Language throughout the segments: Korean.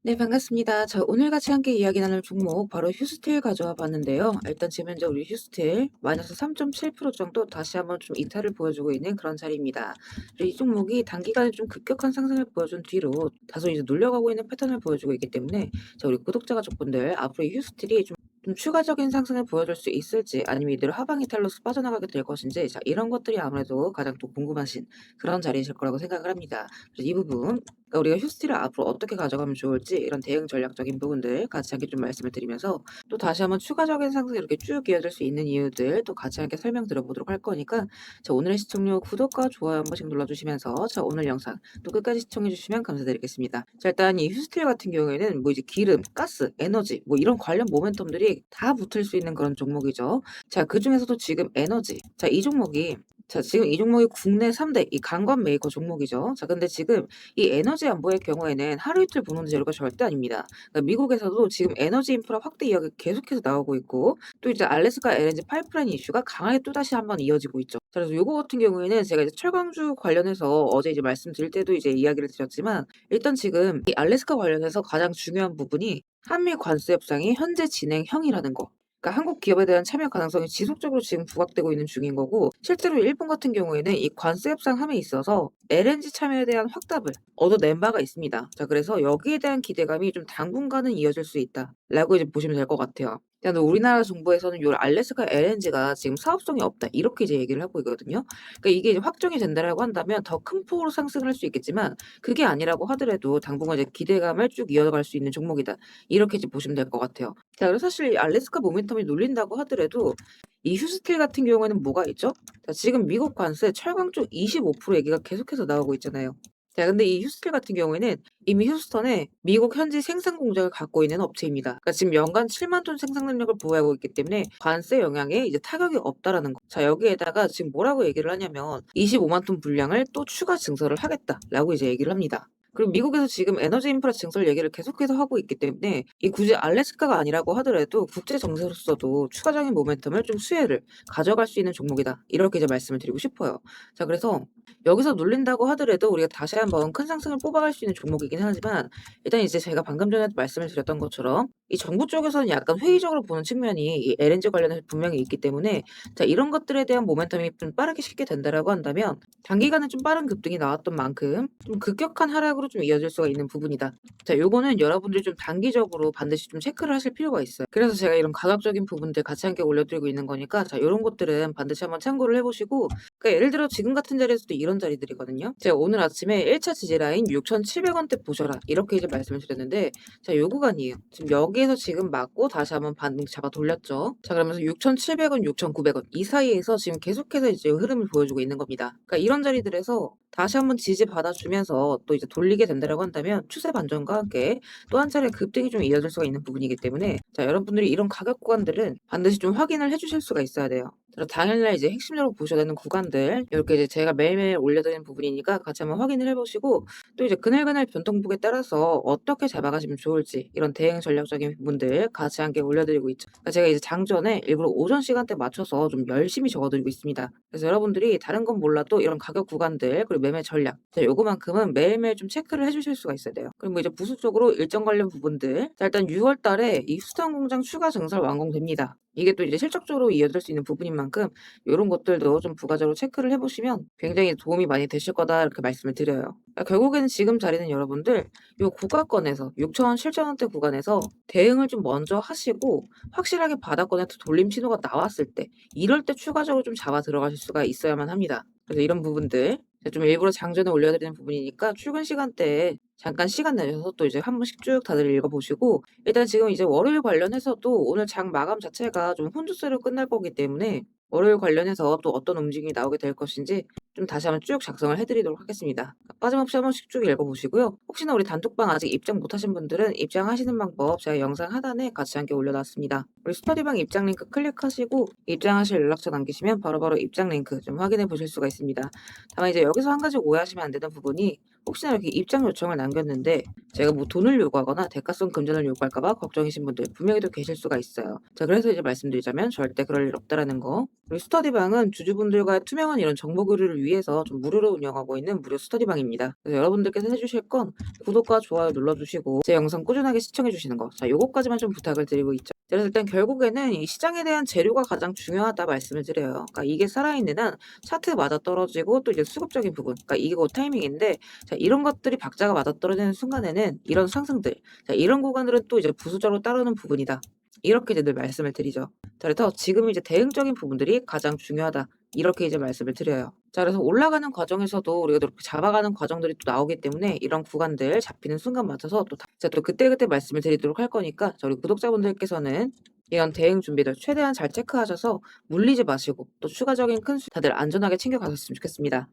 네, 반갑습니다. 오늘 같이 함께 이야기 나눌 종목 바로 휴스틸 가져와 봤는데요. 일단 지금 현재 우리 휴스틸 마이너스 3.7% 정도 다시 한번 좀 이탈을 보여주고 있는 그런 자리입니다. 그리고 이 종목이 단기간에 좀 급격한 상승을 보여준 뒤로 다소 이제 눌려가고 있는 패턴을 보여주고 있기 때문에 우리 구독자 가족분들 앞으로 이 휴스틸이 좀 추가적인 상승을 보여줄 수 있을지 아니면 이대로 하방 이탈로서 빠져나가게 될 것인지 이런 것들이 아무래도 가장 또 궁금하신 그런 자리이실 거라고 생각을 합니다. 그래서 이 부분 그러니까 우리가 휴스틸을 앞으로 어떻게 가져가면 좋을지 이런 대응 전략적인 부분들 같이 함께 좀 말씀을 드리면서 또 다시 한번 추가적인 상승이 이렇게 쭉 이어질 수 있는 이유들 또 같이 함께 설명 들어보도록 할 거니까 오늘의 시청료 구독과 좋아요 한 번씩 눌러주시면서 오늘 영상 또 끝까지 시청해 주시면 감사드리겠습니다. 일단 이 휴스틸 같은 경우에는 뭐 이제 기름, 가스, 에너지 뭐 이런 관련 모멘텀들이 다 붙을 수 있는 그런 종목이죠. 그 중에서도 지금 에너지 이 종목이 지금 이 종목이 국내 3대 이 강건 메이커 종목이죠. 근데 지금 이 에너지 안보의 경우에는 하루 이틀 보는 재료가 절대 아닙니다. 그러니까 미국에서도 지금 에너지 인프라 확대 이야기가 계속해서 나오고 있고 또 이제 알래스카 LNG 파이프라인 이슈가 강하게 또다시 한번 이어지고 있죠. 그래서 요거 같은 경우에는 제가 이제 철강주 관련해서 어제 이제 말씀드릴 때도 이제 이야기를 드렸지만 일단 지금 이 알래스카 관련해서 가장 중요한 부분이 한미 관세 협상이 현재 진행형이라는 거. 그러니까 한국 기업에 대한 참여 가능성이 지속적으로 지금 부각되고 있는 중인 거고 실제로 일본 같은 경우에는 이 관세 협상함에 있어서 LNG 참여에 대한 확답을 얻어낸 바가 있습니다. 그래서 여기에 대한 기대감이 좀 당분간은 이어질 수 있다라고 이제 보시면 될 것 같아요. 근데 우리나라 정부에서는 요 알래스카 LNG가 지금 사업성이 없다 이렇게 이제 얘기를 하고 있거든요. 그러니까 이게 이제 확정이 된다라고 한다면 더 큰 폭으로 상승을 할 수 있겠지만 그게 아니라고 하더라도 당분간 이제 기대감을 쭉 이어갈 수 있는 종목이다. 이렇게 이제 보시면 될 것 같아요. 그래서 사실 이 알래스카 모멘텀이 눌린다고 하더라도 이 휴스틸 같은 경우에는 뭐가 있죠? 지금 미국 관세 철강 쪽 25% 얘기가 계속해서 나오고 있잖아요. 근데 이 휴스틸 같은 경우에는 이미 휴스턴에 미국 현지 생산 공장을 갖고 있는 업체입니다. 그러니까 지금 연간 7만 톤 생산 능력을 보유하고 있기 때문에 관세 영향에 이제 타격이 없다라는 거. 여기에다가 지금 뭐라고 얘기를 하냐면 25만 톤 분량을 또 추가 증설을 하겠다라고 이제 얘기를 합니다. 그리고 미국에서 지금 에너지 인프라 증설 얘기를 계속해서 하고 있기 때문에 이 굳이 알래스카가 아니라고 하더라도 국제 정세로서도 추가적인 모멘텀을 좀 수혜를 가져갈 수 있는 종목이다. 이렇게 이제 말씀을 드리고 싶어요. 그래서 여기서 눌린다고 하더라도 우리가 다시 한번 큰 상승을 뽑아갈 수 있는 종목이긴 하지만 일단 이제 제가 방금 전에 말씀을 드렸던 것처럼 이 정부 쪽에서는 약간 회의적으로 보는 측면이 이 LNG 관련해서 분명히 있기 때문에 이런 것들에 대한 모멘텀이 좀 빠르게 쉽게 된다라고 한다면 단기간에 좀 빠른 급등이 나왔던 만큼 좀 급격한 하락으로 좀 이어질 수가 있는 부분이다. 요거는 여러분들이 좀 단기적으로 반드시 좀 체크를 하실 필요가 있어요. 그래서 제가 이런 가격적인 부분들 같이 함께 올려드리고 있는 거니까 요런 것들은 반드시 한번 참고를 해보시고 그러니까 예를 들어 지금 같은 자리에서도 이런 자리들이거든요. 제가 오늘 아침에 1차 지지라인 6,700원대 보셔라 이렇게 이제 말씀을 드렸는데 요 구간이에요. 지금 여기에서 지금 맞고 다시 한번 반등 잡아 돌렸죠. 그러면서 6,700원, 6,900원 이 사이에서 지금 계속해서 이제 흐름을 보여주고 있는 겁니다. 그러니까 이런 자리들에서 다시 한번 지지 받아주면서 또 이제 돌리게 된다라고 한다면 추세 반전과 함께 또 한 차례 급등이 좀 이어질 수가 있는 부분이기 때문에 여러분들이 이런 가격 구간들은 반드시 좀 확인을 해주실 수가 있어야 돼요. 당일날 이제 핵심적으로 보셔야 되는 구간들 이렇게 이제 제가 매일매일 올려드리는 부분이니까 같이 한번 확인을 해보시고 또 이제 그날그날 변동폭에 따라서 어떻게 잡아가시면 좋을지 이런 대응 전략적인 부분들 같이 함께 올려드리고 있죠. 제가 이제 장전에 일부러 오전 시간대 맞춰서 좀 열심히 적어드리고 있습니다. 그래서 여러분들이 다른 건 몰라도 이런 가격 구간들 그리고 매매 전략 요거만큼은 매일매일 좀 체크를 해주실 수가 있어야 돼요. 그리고 뭐 이제 부수적으로 일정 관련 부분들 일단 6월 달에 이 수탄 공장 추가 증설 완공됩니다. 이게 또 이제 실적적으로 이어질 수 있는 부분인 만큼 요런 것들도 좀 부가적으로 체크를 해보시면 굉장히 도움이 많이 되실 거다 이렇게 말씀을 드려요. 결국에는 지금 자리는 여러분들 요 고가권에서 6,000원, 7,000원대 구간에서 대응을 좀 먼저 하시고 확실하게 바닥권에서 돌림 신호가 나왔을 때 이럴 때 추가적으로 좀 잡아 들어가실 수가 있어야만 합니다. 그래서 이런 부분들 좀 일부러 장전에 올려드리는 부분이니까 출근 시간대에 잠깐 시간 내셔서 또 이제 한 번씩 쭉 다들 읽어보시고 일단 지금 이제 월요일 관련해서도 오늘 장 마감 자체가 좀 혼조세로 끝날 거기 때문에 월요일 관련해서 또 어떤 움직임이 나오게 될 것인지 좀 다시 한번 쭉 작성을 해드리도록 하겠습니다. 빠짐없이 한 번씩 쭉 읽어보시고요. 혹시나 우리 단톡방 아직 입장 못하신 분들은 입장하시는 방법 제가 영상 하단에 같이 함께 올려놨습니다. 우리 스터디방 입장 링크 클릭하시고 입장하실 연락처 남기시면 바로바로 입장 링크 좀 확인해 보실 수가 있습니다. 다만 이제 여기서 한 가지 오해하시면 안 되는 부분이 혹시나 이렇게 입장 요청을 남겼는데 제가 뭐 돈을 요구하거나 대가성 금전을 요구할까 봐 걱정이신 분들 분명히 또 계실 수가 있어요. 자, 그래서 이제 말씀드리자면 절대 그럴 일 없다라는 거. 그리고 스터디방은 주주분들과의 투명한 이런 정보 교류를 위해서 좀 무료로 운영하고 있는 무료 스터디방입니다. 그래서 여러분들께서 해주실 건 구독과 좋아요 눌러주시고 제 영상 꾸준하게 시청해주시는 거. 자, 요거까지만 좀 부탁을 드리고 있죠. 그래서 일단 결국에는 이 시장에 대한 재료가 가장 중요하다 말씀을 드려요. 그러니까 이게 살아있는 한 차트 맞아떨어지고 또 이제 수급적인 부분, 그러니까 이게 곧 타이밍인데, 자, 이런 것들이 박자가 맞아떨어지는 순간에는 이런 상승들, 자, 이런 구간들은 또 이제 부수적으로 따르는 부분이다. 이렇게 이제 늘 말씀을 드리죠. 자, 그래서 지금 이제 대응적인 부분들이 가장 중요하다. 이렇게 이제 말씀을 드려요. 자, 그래서 올라가는 과정에서도 우리가 이렇게 잡아가는 과정들이 또 나오기 때문에 이런 구간들 잡히는 순간 맞춰서 또, 제가 또 그때그때 말씀을 드리도록 할 거니까, 자, 우리 구독자분들께서는 이런 대응 준비들 최대한 잘 체크하셔서 물리지 마시고 또 추가적인 큰 수 다들 안전하게 챙겨가셨으면 좋겠습니다.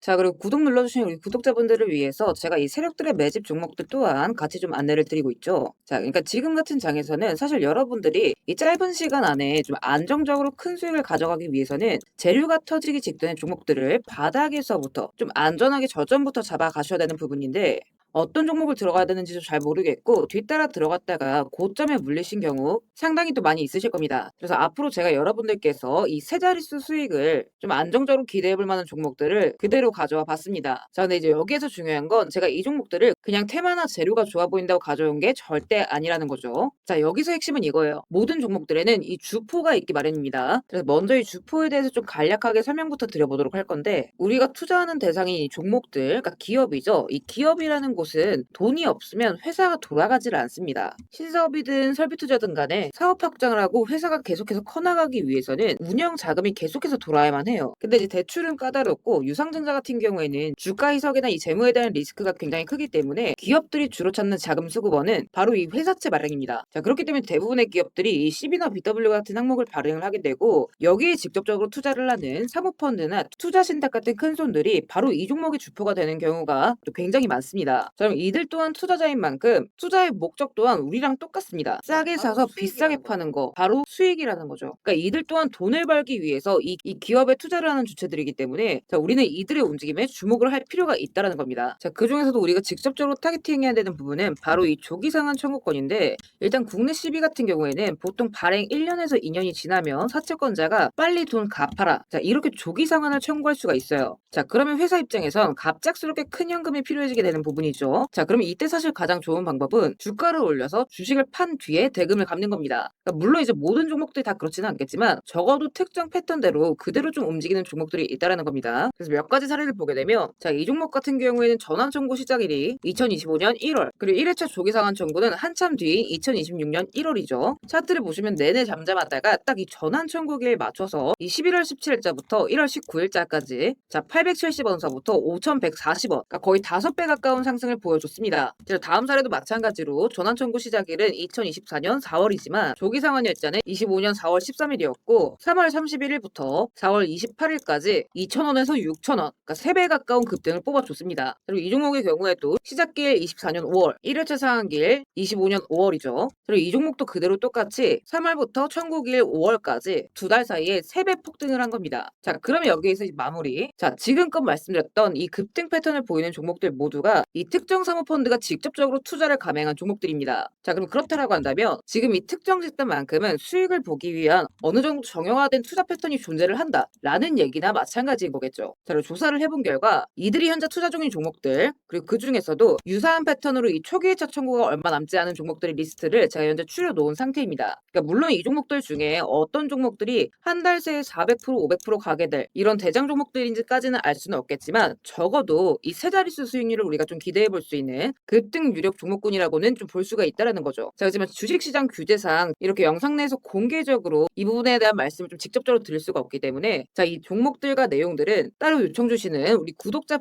자, 그리고 구독 눌러주신 우리 구독자분들을 위해서 제가 이 세력들의 매집 종목들 또한 같이 좀 안내를 드리고 있죠. 자, 그러니까 지금 같은 장에서는 사실 여러분들이 이 짧은 시간 안에 좀 안정적으로 큰 수익을 가져가기 위해서는 재료가 터지기 직전의 종목들을 바닥에서부터 좀 안전하게 저점부터 잡아가셔야 되는 부분인데, 어떤 종목을 들어가야 되는지도 잘 모르겠고 뒤따라 들어갔다가 고점에 물리신 경우 상당히 또 많이 있으실 겁니다. 그래서 앞으로 제가 여러분들께서 이 세 자릿수 수익을 좀 안정적으로 기대해 볼 만한 종목들을 그대로 가져와 봤습니다. 자, 근데 이제 여기에서 중요한 건 제가 이 종목들을 그냥 테마나 재료가 좋아 보인다고 가져온 게 절대 아니라는 거죠. 자, 여기서 핵심은 이거예요. 모든 종목들에는 이 주포가 있기 마련입니다. 그래서 먼저 이 주포에 대해서 좀 간략하게 설명부터 드려보도록 할 건데, 우리가 투자하는 대상이 이 종목들, 그러니까 기업이죠. 이 기업이라는 곳은 돈이 없으면 회사가 돌아가지를 않습니다. 신사업이든 설비 투자든 간에 사업 확장을 하고 회사가 계속해서 커나가기 위해서는 운영 자금이 계속해서 돌아야만 해요. 근데 이제 대출은 까다롭고 유상증자 같은 경우에는 주가 희석이나 이 재무에 대한 리스크가 굉장히 크기 때문에 기업들이 주로 찾는 자금 수급원은 바로 이 회사채 발행입니다. 자, 그렇기 때문에 대부분의 기업들이 이 CB나 BW 같은 항목을 발행을 하게 되고, 여기에 직접적으로 투자를 하는 사모펀드나 투자신탁 같은 큰 손들이 바로 이 종목의 주포가 되는 경우가 또 굉장히 많습니다. 자, 그럼 이들 또한 투자자인 만큼 투자의 목적 또한 우리랑 똑같습니다. 싸게 사서 비싸게 파는 거, 바로 수익이라는 거죠. 그러니까 이들 또한 돈을 벌기 위해서 이 기업에 투자를 하는 주체들이기 때문에, 자, 우리는 이들의 움직임에 주목을 할 필요가 있다는 겁니다. 자, 그 중에서도 우리가 직접적으로 타겟팅해야 되는 부분은 바로 이 조기상한 청구권인데, 일단 국내 CB 같은 경우에는 보통 발행 1년에서 2년이 지나면 사채권자가 빨리 돈 갚아라, 자, 이렇게 조기 상환을 청구할 수가 있어요. 자, 그러면 회사 입장에선 갑작스럽게 큰 현금이 필요해지게 되는 부분이죠. 자, 그러면 이때 사실 가장 좋은 방법은 주가를 올려서 주식을 판 뒤에 대금을 갚는 겁니다. 그러니까 물론 이제 모든 종목들이 다 그렇지는 않겠지만 적어도 특정 패턴대로 그대로 좀 움직이는 종목들이 있다라는 겁니다. 그래서 몇 가지 사례를 보게 되면, 자, 이 종목 같은 경우에는 전환 청구 시작일이 2025년 1월, 그리고 1회차 조기 상환 청구는 한참 뒤인 2026년 1월이죠. 차트를 보시면 내내 잠잠하다가 딱 이 전환 청구기에 맞춰서 이 11월 17일자부터 1월 19일자까지 자 870원서부터 5,140원, 그러니까 거의 5배 가까운 상승을 보여줬습니다. 그래서 다음 사례도 마찬가지로 전환 청구 시작일은 2024년 4월이지만 조기 상환 일자는 25년 4월 13일이었고 3월 31일부터 4월 28일까지 2,000원에서 6,000원, 그러니까 3배 가까운 급등을 뽑아줬습니다. 그리고 이 종목의 경우에도 시작길 24년 5월, 1회차 상한길 25년 5월이죠. 그리고 이 종목도 그대로 똑같이 3월부터 청구길 5월까지 두 달 사이에 3배 폭등을 한 겁니다. 자, 그러면 여기에서 이제 마무리. 자, 지금껏 말씀드렸던 이 급등 패턴을 보이는 종목들 모두가 이 특정 사모펀드가 직접적으로 투자를 감행한 종목들입니다. 자, 그럼 그렇다라고 한다면 지금 이 특정 집단만큼은 수익을 보기 위한 어느 정도 정형화된 투자 패턴이 존재를 한다라는 얘기나 마찬가지인 거겠죠. 자, 그리고 조사를 해본 결과 이들이 현재 투자 중인 종목들, 그리고 그 중에서도 유사한 패턴으로 이 초기 회차 청구가 얼마 남지 않은 종목들의 리스트를 제가 현재 추려놓은 상태입니다. 그러니까 물론 이 종목들 중에 어떤 종목들이 한 달 새에 400%, 500% 가게 될 이런 대장 종목들인지까지는 알 수는 없겠지만, 적어도 이 세 자릿수 수익률을 우리가 좀 기대해 볼 수 있는 급등 유력 종목군이라고는 좀 볼 수가 있다라는 거죠. 자, 하지만 주식시장 규제상 이렇게 영상 내에서 공개적으로 이 부분에 대한 말씀을 좀 직접적으로 드릴 수가 없기 때문에, 자, 이 종목들과 내용들은 따로 요청 주시는 우리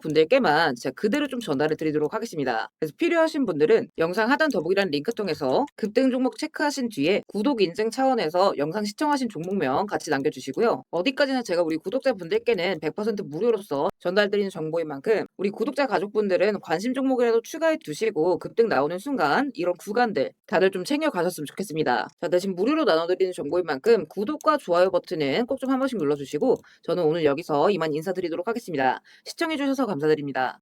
구독자분들께만 제가 그대로 좀 전달을 드리도록 하겠습니다. 그래서 필요하신 분들은 영상 하단 더보기란 링크 통해서 급등 종목 체크하신 뒤에 구독 인증 차원에서 영상 시청하신 종목명 같이 남겨주시고요. 어디까지나 제가 우리 구독자분들께는 100% 무료로서 전달드리는 정보인 만큼 우리 구독자 가족분들은 관심 종목이라도 추가해 두시고 급등 나오는 순간 이런 구간들 다들 좀 챙겨 가셨으면 좋겠습니다. 자, 대신 무료로 나눠드리는 정보인 만큼 구독과 좋아요 버튼은 꼭 좀 한 번씩 눌러주시고, 저는 오늘 여기서 이만 인사드리도록 하겠습니다. 시청해주셔서 감사드립니다.